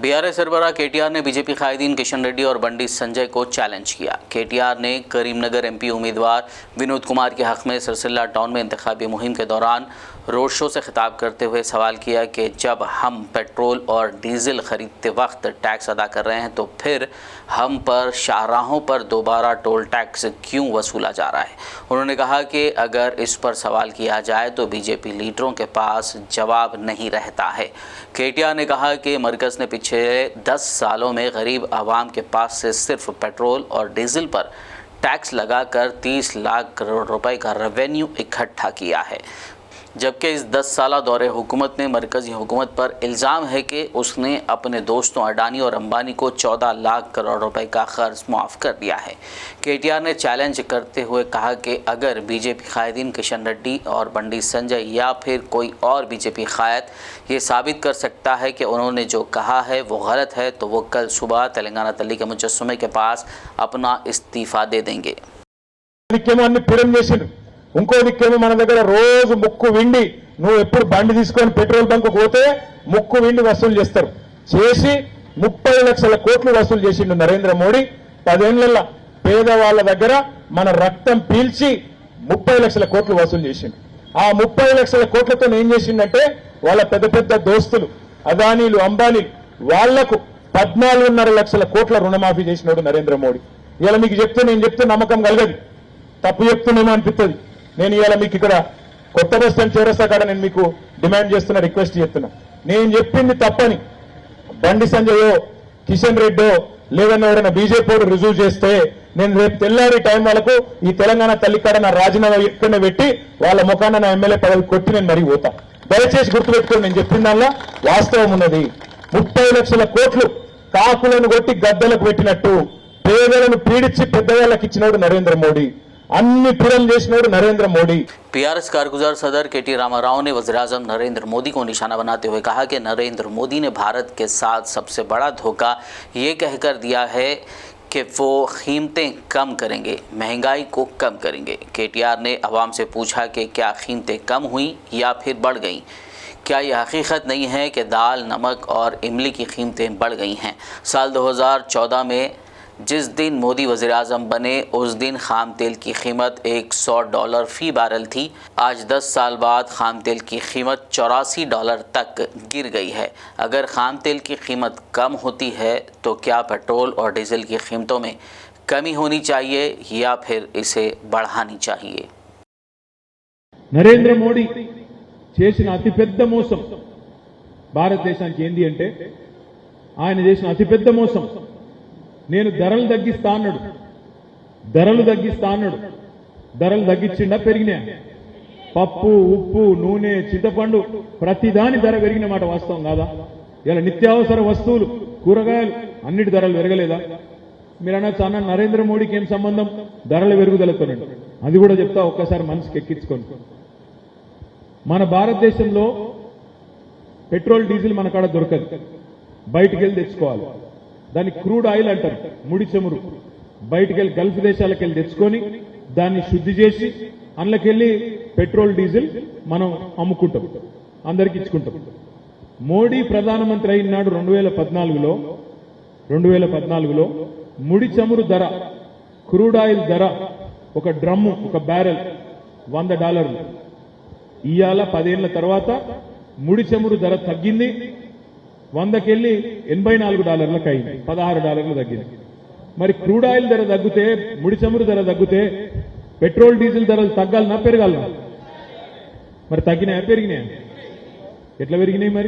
BRS सरबराह KTR ने BJP कायदीन Kishan Reddy और बंडी संजय को चैलेंज किया। केटीआर ने करीमनगर एमपी उम्मीदवार विनोद कुमार के हक में सिरसिल्ला टाउन में इंतखाबी मुहिम के दौरान रोड शो से खिताब करते हुए सवाल किया कि जब हम पेट्रोल और डीजल खरीदते वक्त टैक्स अदा कर रहे हैं तो फिर हम पर शाहराहों पर दोबारा टोल टैक्स क्यों वसूला जा रहा है। उन्होंने कहा कि अगर इस पर सवाल किया जाए तो बीजेपी लीडरों के पास जवाब नहीं रहता है। केटीआर ने कहा कि मरकज़ ने पिछले 10 सालों में गरीब आवाम के पास से सिर्फ पेट्रोल और डीजल पर टैक्स लगाकर 30 लाख करोड़ रुपए का रेवेन्यू इकट्ठा किया है, जबकि इस 10 साला दौरे हुकूमत में मरकज़ी हुकूमत पर इल्ज़ाम है कि उसने अपने दोस्तों अडानी और अंबानी को 14 लाख करोड़ रुपए का कर्ज माफ़ कर दिया है। केटीआर ने चैलेंज करते हुए कहा कि अगर बीजेपी कायदीन किशन रेड्डी और बंडी संजय या फिर कोई और बीजेपी कायद ये साबित कर सकता है कि उन्होंने जो कहा है वो गलत है तो वो कल सुबह तेलंगाना तल्ली के मुजस्समे के पास अपना इस्तीफ़ा दे देंगे। ఇంకో దిక్కేమో మన దగ్గర రోజు ముక్కు విండి నువ్వు ఎప్పుడు బండి తీసుకొని పెట్రోల్ బంక్ పోతే ముక్కు విండి వసూలు చేస్తారు. చేసి 30 లక్షల కోట్లు వసూలు చేసిండు నరేంద్ర మోడీ. 10 ఏళ్ల పేదవాళ్ళ దగ్గర మన రక్తం పీల్చి 30 లక్షల కోట్లు వసూలు చేసిండు. ఆ 30 లక్షల కోట్లతో ఏం చేసిండంటే వాళ్ళ పెద్ద పెద్ద దోస్తులు అదానీలు అంబానీలు వాళ్లకు 14.5 లక్షల కోట్ల రుణమాఫీ చేసినాడు నరేంద్ర మోడీ. ఇలా మీకు నేను చెప్తే నమ్మకం కలగదు, తప్పు చెప్తున్నామో అనిపిస్తుంది. నేను ఇవాళ మీకు ఇక్కడ కొత్త బస్ స్టాండ్ చేరస్తా కాడ నేను మీకు డిమాండ్ చేస్తున్నా, రిక్వెస్ట్ చేస్తున్నా. నేను చెప్పింది తప్పని బండి సంజయో కిషన్ రెడ్డో లేదన్నా ఎవరైనా బీజేపీ రుజువు చేస్తే నేను రేపు తెల్లారి టైం వాళ్ళకు ఈ తెలంగాణ తల్లి కాడ నా రాజీనామా ఎక్కడ పెట్టి వాళ్ళ ముఖాన నా ఎమ్మెల్యే పదవి కొట్టి నేను మరీ పోతా. దయచేసి గుర్తుపెట్టుకోండి, నేను చెప్పిన దానిలో వాస్తవం ఉన్నది. 30 లక్షల కోట్లు కాకులను కొట్టి గద్దలకు పెట్టినట్టు పేదలను పీడించి పెద్దవాళ్ళకి ఇచ్చినాడు నరేంద్ర మోడీ. नरेंद्र मोदी। पीआरएस कारगुजार सदर केटी रामाराव ने वज़ीर-ए-आज़म नरेंद्र मोदी को निशाना बनाते हुए कहा कि नरेंद्र मोदी ने भारत के साथ सबसे बड़ा धोखा ये कहकर दिया है कि वो कीमतें कम करेंगे, महंगाई को कम करेंगे। केटीआर ने अवाम से पूछा कि क्या कीमतें कम हुई या फिर बढ़ गईं। क्या यह हकीकत नहीं है कि दाल, नमक और इमली की कीमतें बढ़ गई हैं। साल 2014 में जिस दिन मोदी वज़ीर आज़म बने उस दिन खाम तेल की कीमत $100 फ़ी बैरल थी। आज 10 साल बाद खाम तेल की कीमत $84 तक गिर गई है। अगर खाम तेल की कीमत कम होती है तो क्या पेट्रोल और डीजल की कीमतों में कमी होनी चाहिए या फिर इसे बढ़ानी चाहिए। नरेंद्र मोदी చేసిన అతిపెద్ద మోసం భారతదేశానికి ఏంది అంటే ఆయన చేసిన అతిపెద్ద మోసం నేను ధరలు తగ్గిస్తా అన్నాడు. ధరలు తగ్గించిండా పెరిగినా? పప్పు, ఉప్పు, నూనె, చింతపండు ప్రతిదాని ధర పెరిగిన మాట వాస్తవం కాదా? ఇలా నిత్యావసర వస్తువులు, కూరగాయలు అన్నిటి ధరలు పెరగలేదా? మీరు అనొచ్చు అన్న నరేంద్ర మోడీకి ఏం సంబంధం ధరల పెరుగుదలతోనండి. అది కూడా చెప్తా, ఒక్కసారి మనసుకి ఎక్కించుకోండి. మన భారతదేశంలో పెట్రోల్, డీజిల్ మన కాడ దొరకదు, బయటికి వెళ్ళి తెచ్చుకోవాలి. దాన్ని క్రూడ్ ఆయిల్ అంటారు, ముడి చమురు. బయటికి వెళ్ళి గల్ఫ్ దేశాలకు వెళ్ళి తెచ్చుకొని దాన్ని శుద్ధి చేసి అందులోకెళ్ళి పెట్రోల్, డీజిల్ మనం అమ్ముకుంటాం, అందరికి ఇచ్చుకుంటాం. మోడీ ప్రధానమంత్రి అయినాడు 2014లో ముడి చమురు ధర, క్రూడ్ ఆయిల్ ధర ఒక డ్రమ్ము, ఒక బ్యారెల్ $100. ఇవాళ 10 ఏళ్ల తర్వాత ముడి చమురు ధర తగ్గింది, 100కి వెళ్ళి $84 అయింది, $16 తగ్గింది. మరి క్రూడ్ ఆయిల్ ధర తగ్గితే, ముడి చమురు ధర తగ్గితే పెట్రోల్, డీజిల్ ధరలు తగ్గాలనా పెరగాలనా? మరి తగ్గినాయా పెరిగినాయా? ఎట్లా పెరిగినాయి మరి?